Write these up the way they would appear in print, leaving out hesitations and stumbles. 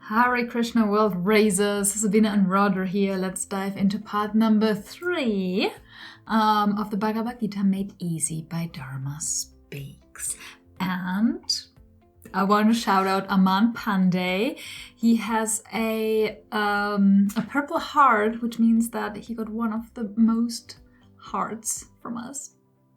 Hare Krishna World Raisers, Sabina and Roger here. Let's dive into part number 3 of the Bhagavad Gita made easy by Dharma Speaks. And I want to shout out Aman Pandey. He has a purple heart, which means that he got one of the most hearts from us.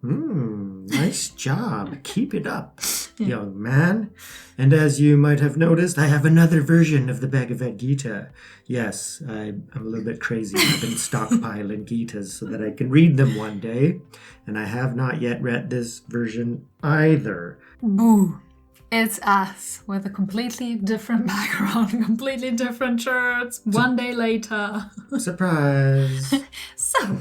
Nice job. Keep it up, young man. And as you might have noticed, I have another version of the Bhagavad Gita. Yes, I'm a little bit crazy. I've been stockpiling Gitas so that I can read them one day. And I have not yet read this version either. Boo. It's us with a completely different background, completely different shirts, one day later. Surprise. So,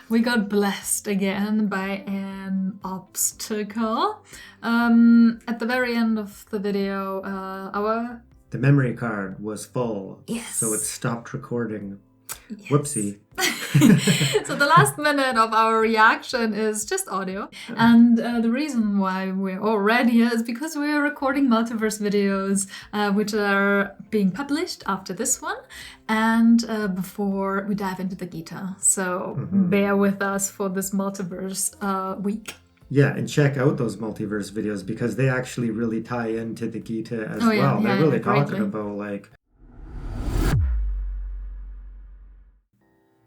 we got blessed again by an obstacle. At the very end of the video, the memory card was full. Yes. So it stopped recording. Yes. Whoopsie. So the last minute of our reaction is just audio. And the reason why we're already here is because we're recording multiverse videos, which are being published after this one and before we dive into the Gita. So bear with us for this multiverse week. Yeah, and check out those multiverse videos because they actually really tie into the Gita as well. They're really talking about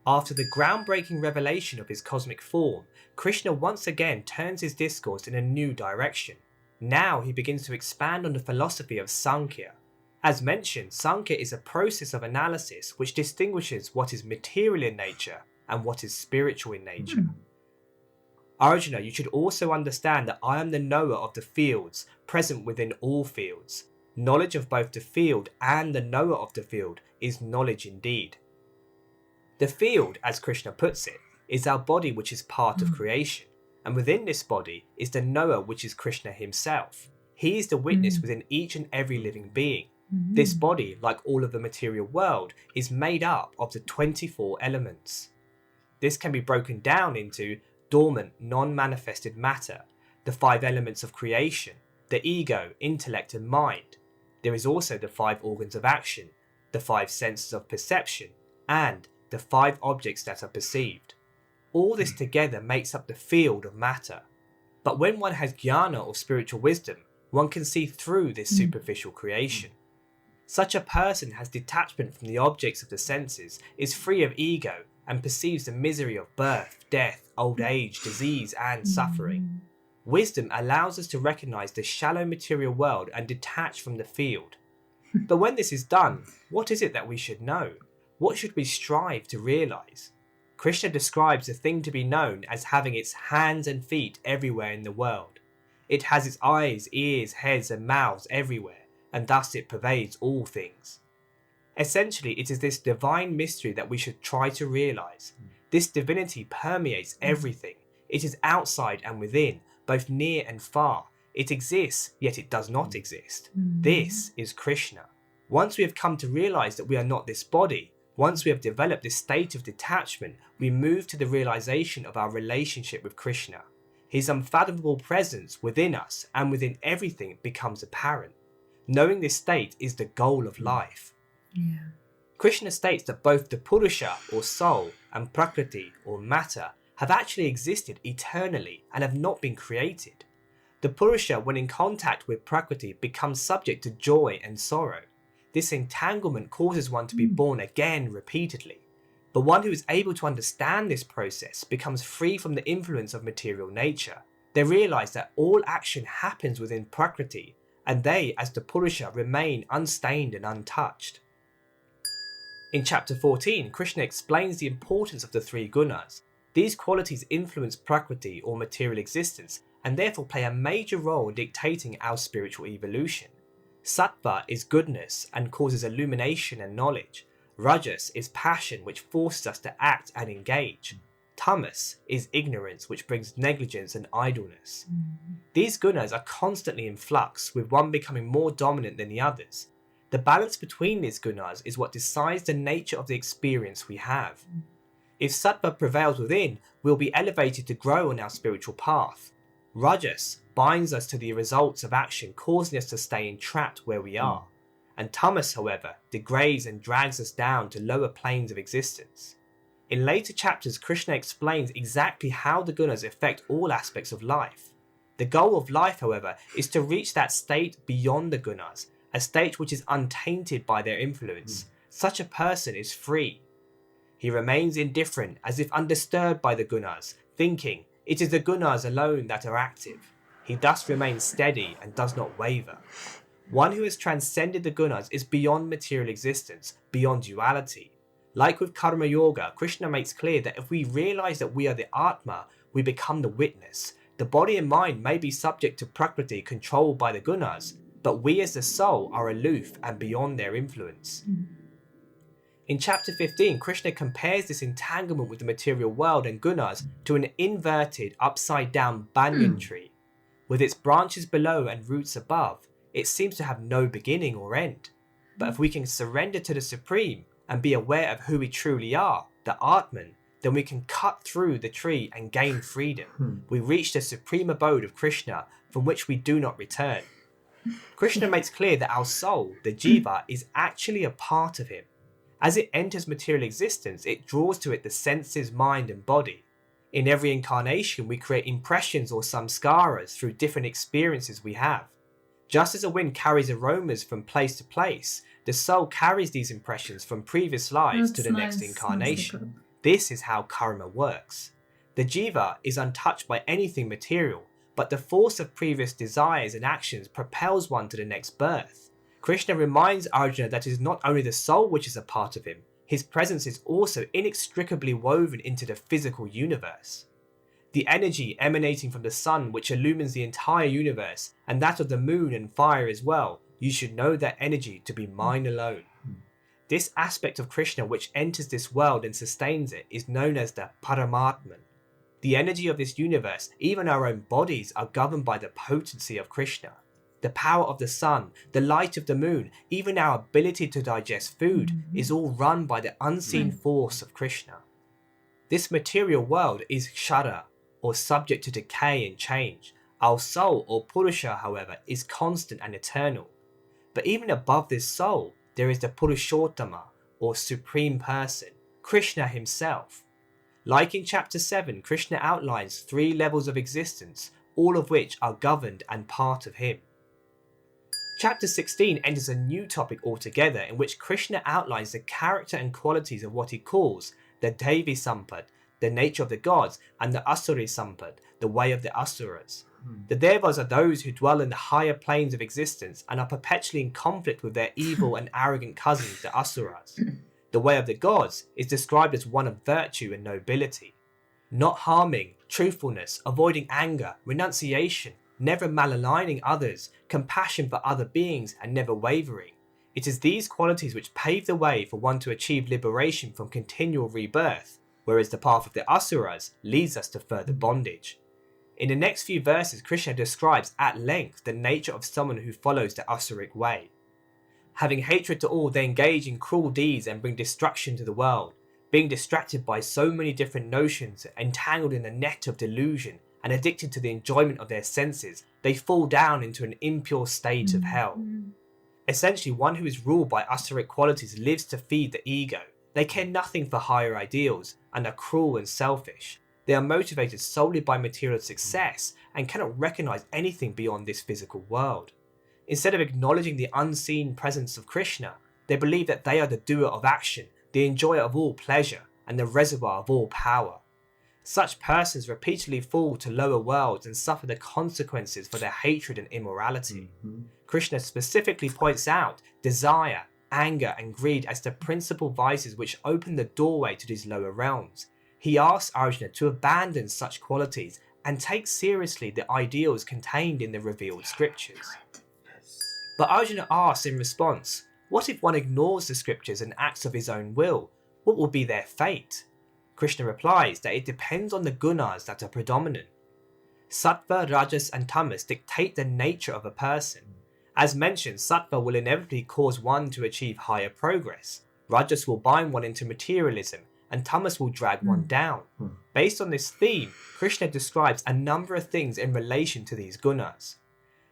After the groundbreaking revelation of his cosmic form, Krishna once again turns his discourse in a new direction. Now he begins to expand on the philosophy of Sankya. As mentioned, Sankya is a process of analysis which distinguishes what is material in nature and what is spiritual in nature. Arjuna, you should also understand that I am the knower of the fields, present within all fields. Knowledge of both the field and the knower of the field is knowledge indeed. The field, as Krishna puts it, is our body which is part of creation, and within this body is the knower which is Krishna himself. He is the witness within each and every living being. This body, like all of the material world, is made up of the 24 elements. This can be broken down into dormant, non-manifested matter, the 5 elements of creation, the ego, intellect and mind. There is also the 5 organs of action, the 5 senses of perception, and the 5 objects that are perceived. All this together makes up the field of matter. But when one has jnana or spiritual wisdom, one can see through this superficial creation. Such a person has detachment from the objects of the senses, is free of ego, and perceives the misery of birth, death, old age, disease, and suffering. Wisdom allows us to recognize the shallow material world and detach from the field. But when this is done, what is it that we should know? What should we strive to realize? Krishna describes the thing to be known as having its hands and feet everywhere in the world. It has its eyes, ears, heads and mouths everywhere, and thus it pervades all things. Essentially, it is this divine mystery that we should try to realize. This divinity permeates everything. It is outside and within, both near and far. It exists, yet it does not exist. This is Krishna. Once we have come to realize that we are not this body, once we have developed this state of detachment, we move to the realization of our relationship with Krishna. His unfathomable presence within us and within everything becomes apparent. Knowing this state is the goal of life. Krishna states that both the Purusha or soul and Prakriti or matter have actually existed eternally and have not been created. The Purusha, when in contact with Prakriti, becomes subject to joy and sorrow. This entanglement causes one to be born again repeatedly. But one who is able to understand this process becomes free from the influence of material nature. They realize that all action happens within Prakriti, and they, as the Purusha, remain unstained and untouched. In chapter 14, Krishna explains the importance of the 3 gunas. These qualities influence Prakriti or material existence, and therefore play a major role in dictating our spiritual evolution. Satva is goodness and causes illumination and knowledge. Rajas is passion which forces us to act and engage. Tamas is ignorance which brings negligence and idleness. These gunas are constantly in flux, with one becoming more dominant than the others. The balance between these gunas is what decides the nature of the experience we have. If Satva prevails within, we'll be elevated to grow on our spiritual path. Rajas binds us to the results of action, causing us to stay entrapped where we are. and Tamas, however, degrades and drags us down to lower planes of existence. In later chapters, Krishna explains exactly how the gunas affect all aspects of life. The goal of life, however, is to reach that state beyond the gunas, a state which is untainted by their influence. Such a person is free. He remains indifferent, as if undisturbed by the gunas, thinking it is the gunas alone that are active. He thus remains steady and does not waver. One who has transcended the gunas is beyond material existence, beyond duality. Like with Karma Yoga, Krishna makes clear that if we realize that we are the Atma, we become the witness. The body and mind may be subject to Prakriti controlled by the gunas, but we as the soul are aloof and beyond their influence. In chapter 15, Krishna compares this entanglement with the material world and gunas to an inverted, upside-down banyan tree. With its branches below and roots above, it seems to have no beginning or end. But if we can surrender to the Supreme and be aware of who we truly are, the Atman, then we can cut through the tree and gain freedom. We reach the supreme abode of Krishna, from which we do not return. Krishna makes clear that our soul, the jiva, is actually a part of him. As it enters material existence, it draws to it the senses, mind and body. In every incarnation, we create impressions or samskaras through different experiences we have. Just as a wind carries aromas from place to place, the soul carries these impressions from previous lives to the next incarnation. This is how karma works. The jiva is untouched by anything material, but the force of previous desires and actions propels one to the next birth. Krishna reminds Arjuna that it is not only the soul which is a part of him, his presence is also inextricably woven into the physical universe. The energy emanating from the sun which illumines the entire universe, and that of the moon and fire as well, you should know that energy to be mine alone. This aspect of Krishna which enters this world and sustains it is known as the Paramatman. The energy of this universe, even our own bodies, are governed by the potency of Krishna. The power of the sun, the light of the moon, even our ability to digest food is all run by the unseen force of Krishna. This material world is kshara, or subject to decay and change. Our soul, or purusha, however, is constant and eternal. But even above this soul, there is the Purushottama, or Supreme Person, Krishna himself. Like in chapter 7, Krishna outlines 3 levels of existence, all of which are governed and part of him. Chapter 16 enters a new topic altogether, in which Krishna outlines the character and qualities of what he calls the Devi Sampad, the nature of the gods, and the Asuri Sampad, the way of the Asuras. The Devas are those who dwell in the higher planes of existence and are perpetually in conflict with their evil and arrogant cousins, the Asuras. The way of the gods is described as one of virtue and nobility. Not harming, truthfulness, avoiding anger, renunciation, never malaligning others, compassion for other beings, and never wavering. It is these qualities which pave the way for one to achieve liberation from continual rebirth, whereas the path of the Asuras leads us to further bondage. In the next few verses, Krishna describes at length the nature of someone who follows the Asuric way. Having hatred to all, they engage in cruel deeds and bring destruction to the world. Being distracted by so many different notions, entangled in a net of delusion, and addicted to the enjoyment of their senses, they fall down into an impure state of hell. Essentially, one who is ruled by Asuric qualities lives to feed the ego. They care nothing for higher ideals, and are cruel and selfish. They are motivated solely by material success, and cannot recognize anything beyond this physical world. Instead of acknowledging the unseen presence of Krishna, they believe that they are the doer of action, the enjoyer of all pleasure, and the reservoir of all power. Such persons repeatedly fall to lower worlds and suffer the consequences for their hatred and immorality. Krishna specifically points out desire, anger, and greed as the principal vices which open the doorway to these lower realms. He asks Arjuna to abandon such qualities and take seriously the ideals contained in the revealed scriptures. But Arjuna asks in response, what if one ignores the scriptures and acts of his own will? What will be their fate? Krishna replies that it depends on the gunas that are predominant. Satva, Rajas and Tamas dictate the nature of a person. As mentioned, Satva will inevitably cause one to achieve higher progress. Rajas will bind one into materialism, and Tamas will drag one down. Based on this theme, Krishna describes a number of things in relation to these gunas.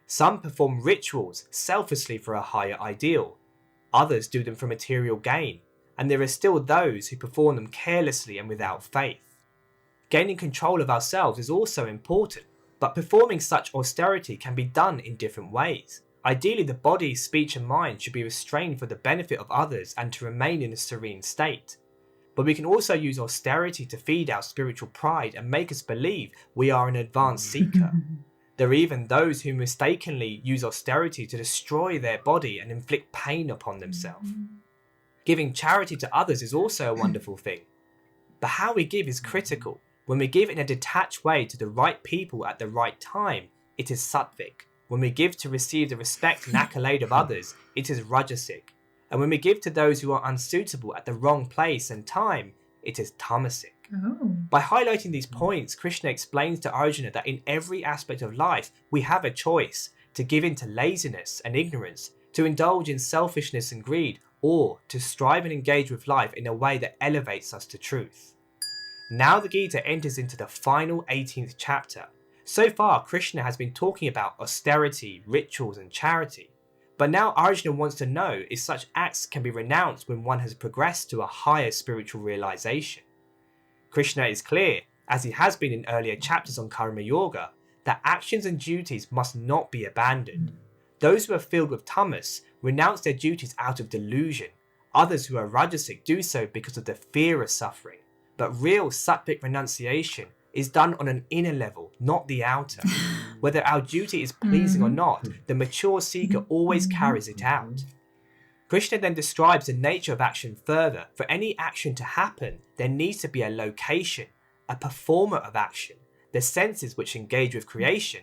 Some perform rituals selflessly for a higher ideal. Others do them for material gain, and there are still those who perform them carelessly and without faith. Gaining control of ourselves is also important, but performing such austerity can be done in different ways. Ideally, the body, speech and mind should be restrained for the benefit of others and to remain in a serene state. But we can also use austerity to feed our spiritual pride and make us believe we are an advanced seeker. There are even those who mistakenly use austerity to destroy their body and inflict pain upon themselves. Giving charity to others is also a wonderful thing. But how we give is critical. When we give in a detached way to the right people at the right time, it is sattvic. When we give to receive the respect and accolade of others, it is rajasic. And when we give to those who are unsuitable at the wrong place and time, it is tamasic. By highlighting these points, Krishna explains to Arjuna that in every aspect of life, we have a choice to give in to laziness and ignorance, to indulge in selfishness and greed, or to strive and engage with life in a way that elevates us to truth. Now the Gita enters into the final 18th chapter. So far, Krishna has been talking about austerity, rituals and charity. But now Arjuna wants to know if such acts can be renounced when one has progressed to a higher spiritual realization. Krishna is clear, as he has been in earlier chapters on Karma Yoga, that actions and duties must not be abandoned. Those who are filled with tamas renounce their duties out of delusion. Others who are rajasic do so because of the fear of suffering. But real sattvic renunciation is done on an inner level, not the outer. Whether our duty is pleasing or not, the mature seeker always carries it out. Krishna then describes the nature of action further. For any action to happen, there needs to be a location, a performer of action, the senses which engage with creation,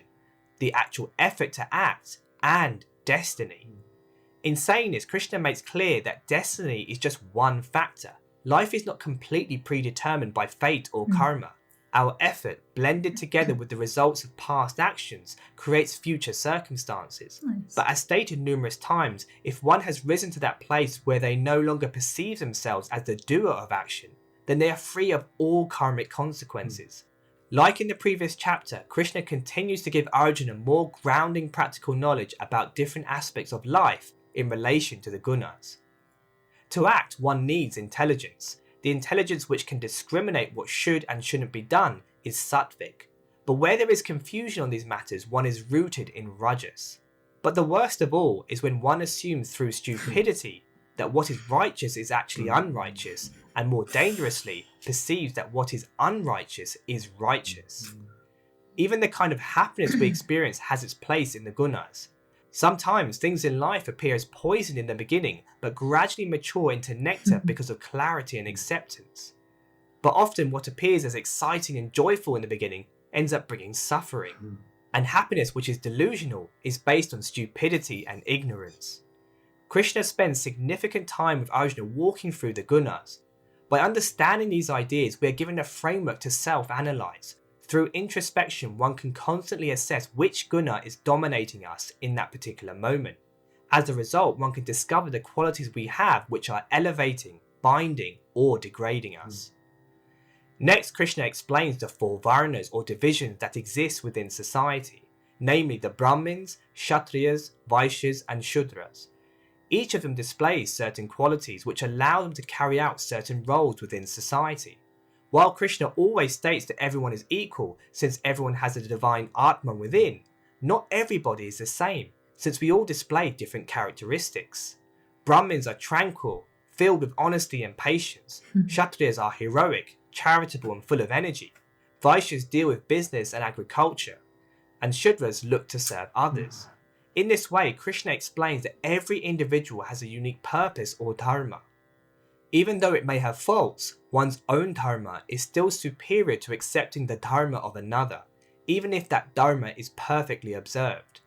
the actual effort to act, and destiny. In saying this, Krishna makes clear that destiny is just one factor. Life is not completely predetermined by fate or karma. Our effort, blended together with the results of past actions, creates future circumstances. Nice. But as stated numerous times, if one has risen to that place where they no longer perceive themselves as the doer of action, then they are free of all karmic consequences. Like in the previous chapter, Krishna continues to give Arjuna more grounding practical knowledge about different aspects of life in relation to the gunas. To act, one needs intelligence. The intelligence which can discriminate what should and shouldn't be done is sattvic. But where there is confusion on these matters, one is rooted in rajas. But the worst of all is when one assumes through stupidity that what is righteous is actually unrighteous, and more dangerously, perceives that what is unrighteous is righteous. Even the kind of happiness we experience has its place in the gunas. Sometimes things in life appear as poison in the beginning, but gradually mature into nectar because of clarity and acceptance. But often what appears as exciting and joyful in the beginning ends up bringing suffering. And happiness which is delusional is based on stupidity and ignorance. Krishna spends significant time with Arjuna walking through the gunas. By understanding these ideas, we are given a framework to self-analyze. Through introspection, one can constantly assess which guna is dominating us in that particular moment. As a result, one can discover the qualities we have which are elevating, binding, or degrading us. Next, Krishna explains the four varnas or divisions that exist within society, namely the Brahmins, Kshatriyas, Vaishyas, and Shudras. Each of them displays certain qualities which allow them to carry out certain roles within society. While Krishna always states that everyone is equal, since everyone has a divine Atman within, not everybody is the same, since we all display different characteristics. Brahmins are tranquil, filled with honesty and patience. Kshatriyas are heroic, charitable and full of energy. Vaishyas deal with business and agriculture. And Shudras look to serve others. In this way, Krishna explains that every individual has a unique purpose or dharma. Even though it may have faults, one's own dharma is still superior to accepting the dharma of another, even if that dharma is perfectly observed.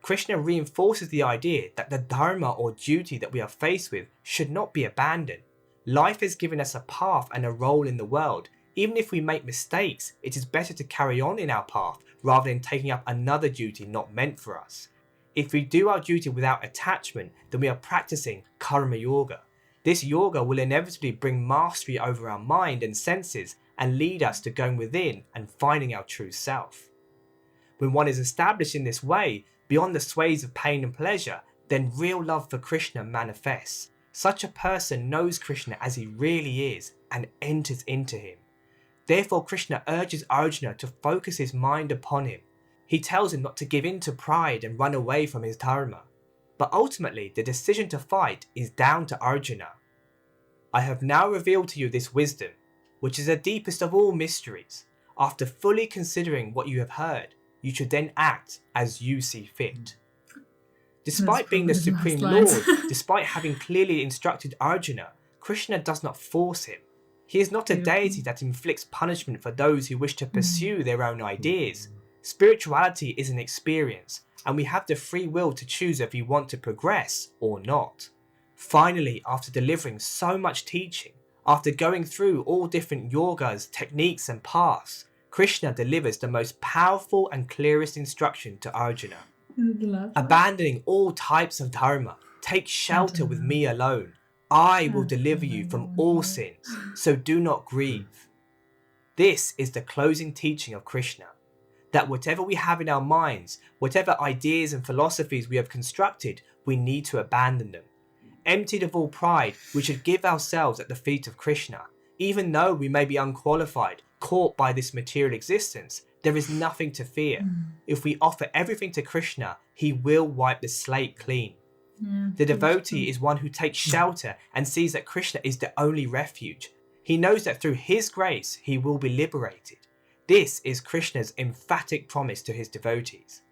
Krishna reinforces the idea that the dharma or duty that we are faced with should not be abandoned. Life has given us a path and a role in the world. Even if we make mistakes, it is better to carry on in our path rather than taking up another duty not meant for us. If we do our duty without attachment, then we are practicing Karma Yoga. This yoga will inevitably bring mastery over our mind and senses and lead us to going within and finding our true self. When one is established in this way, beyond the sways of pain and pleasure, then real love for Krishna manifests. Such a person knows Krishna as he really is and enters into him. Therefore, Krishna urges Arjuna to focus his mind upon him. He tells him not to give in to pride and run away from his dharma. But ultimately, the decision to fight is down to Arjuna. I have now revealed to you this wisdom, which is the deepest of all mysteries. After fully considering what you have heard, you should then act as you see fit. Despite being the Supreme Lord, despite having clearly instructed Arjuna, Krishna does not force him. He is not a deity that inflicts punishment for those who wish to pursue their own ideas. Spirituality is an experience, and we have the free will to choose if we want to progress or not. Finally, after delivering so much teaching, after going through all different yogas, techniques and paths, Krishna delivers the most powerful and clearest instruction to Arjuna. Abandoning all types of dharma, take shelter with me alone. I will deliver you from all sins, so do not grieve. This is the closing teaching of Krishna, that whatever we have in our minds, whatever ideas and philosophies we have constructed, we need to abandon them. Emptied of all pride, we should give ourselves at the feet of Krishna. Even though we may be unqualified, caught by this material existence, there is nothing to fear. If we offer everything to Krishna, he will wipe the slate clean. The devotee is one who takes shelter and sees that Krishna is the only refuge. He knows that through his grace, he will be liberated. This is Krishna's emphatic promise to his devotees.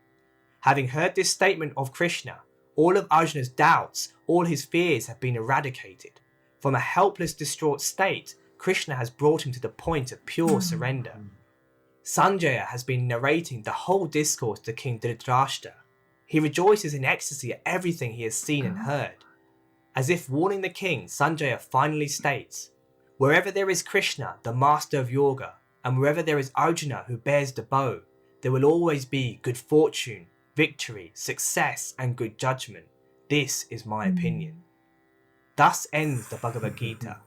Having heard this statement of Krishna, all of Arjuna's doubts, all his fears have been eradicated. From a helpless, distraught state, Krishna has brought him to the point of pure surrender. Sanjaya has been narrating the whole discourse to King Dhritarashtra. He rejoices in ecstasy at everything he has seen and heard. As if warning the king, Sanjaya finally states, "Wherever there is Krishna, the master of yoga, and wherever there is Arjuna who bears the bow, there will always be good fortune, victory, success, and good judgment. This is my opinion." Thus ends the Bhagavad Gita.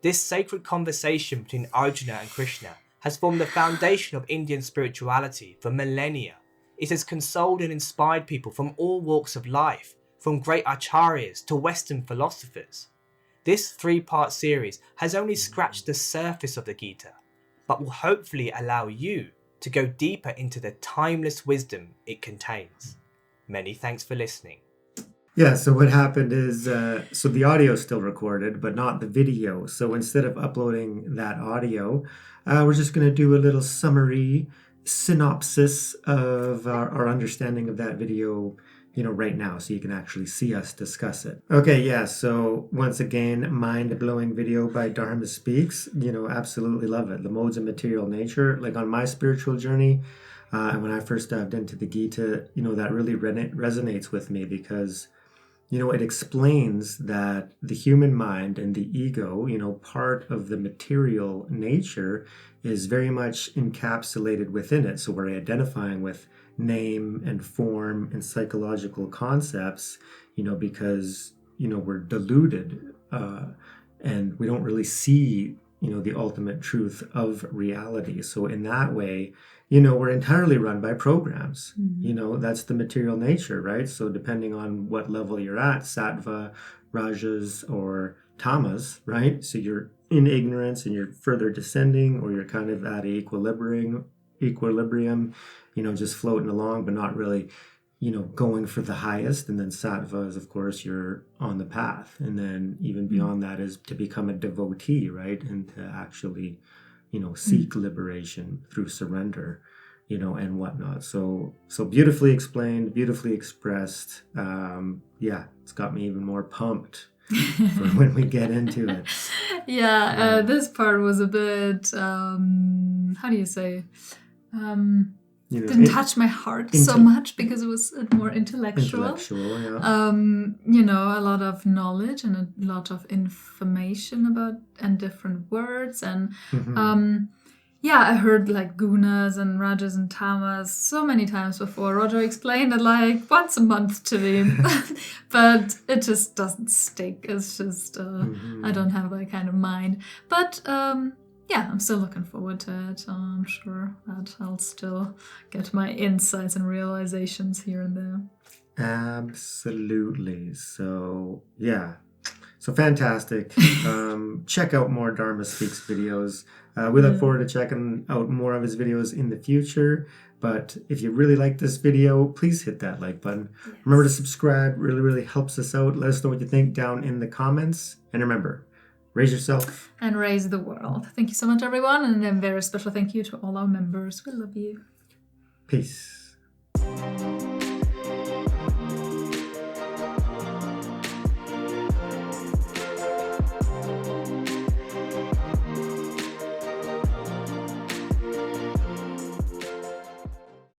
This sacred conversation between Arjuna and Krishna has formed the foundation of Indian spirituality for millennia. It has consoled and inspired people from all walks of life, from great acharyas to Western philosophers. This three-part series has only scratched the surface of the Gita, but will hopefully allow you to go deeper into the timeless wisdom it contains. Many thanks for listening. Yeah, so what happened is, so the audio is still recorded, but not the video. So instead of uploading that audio, we're just going to do a little summary synopsis of our understanding of that video, right now, so you can actually see us discuss it. Okay, yeah, so once again, mind-blowing video by Dharma Speaks. Absolutely love it. The modes of material nature, like on my spiritual journey, and when I first dived into the Gita, that really resonates with me because it explains that the human mind and the ego, part of the material nature is very much encapsulated within it. So we're identifying with name and form and psychological concepts, because, we're deluded and we don't really see, the ultimate truth of reality. So in that way, we're entirely run by programs. That's the material nature, right? So depending on what level you're at, Satva, Rajas, or Tamas, right? So you're in ignorance and you're further descending, or you're kind of at equilibrium, just floating along, but not really, going for the highest. And then Sattva is, of course, you're on the path. And then even beyond that is to become a devotee, right? And to actually seek liberation through surrender, and whatnot. So beautifully explained, beautifully expressed. It's got me even more pumped for when we get into it. This part was a bit, how do you say? Didn't touch my heart so much because it was more intellectual. A lot of knowledge and a lot of information about and different words and I heard like gunas and rajas and tamas so many times before. Roger explained it like once a month to me, but it just doesn't stick. It's just I don't have that kind of mind. But I'm still looking forward to it. I'm sure that I'll still get my insights and realizations here and there. Absolutely. So, yeah. So fantastic. Check out more Dharma Speaks videos. We look forward to checking out more of his videos in the future. But if you really like this video, please hit that like button. Yes. Remember to subscribe. Really, really helps us out. Let us know what you think down in the comments. And remember, raise yourself. And raise the world. Thank you so much, everyone. And a very special thank you to all our members. We love you. Peace.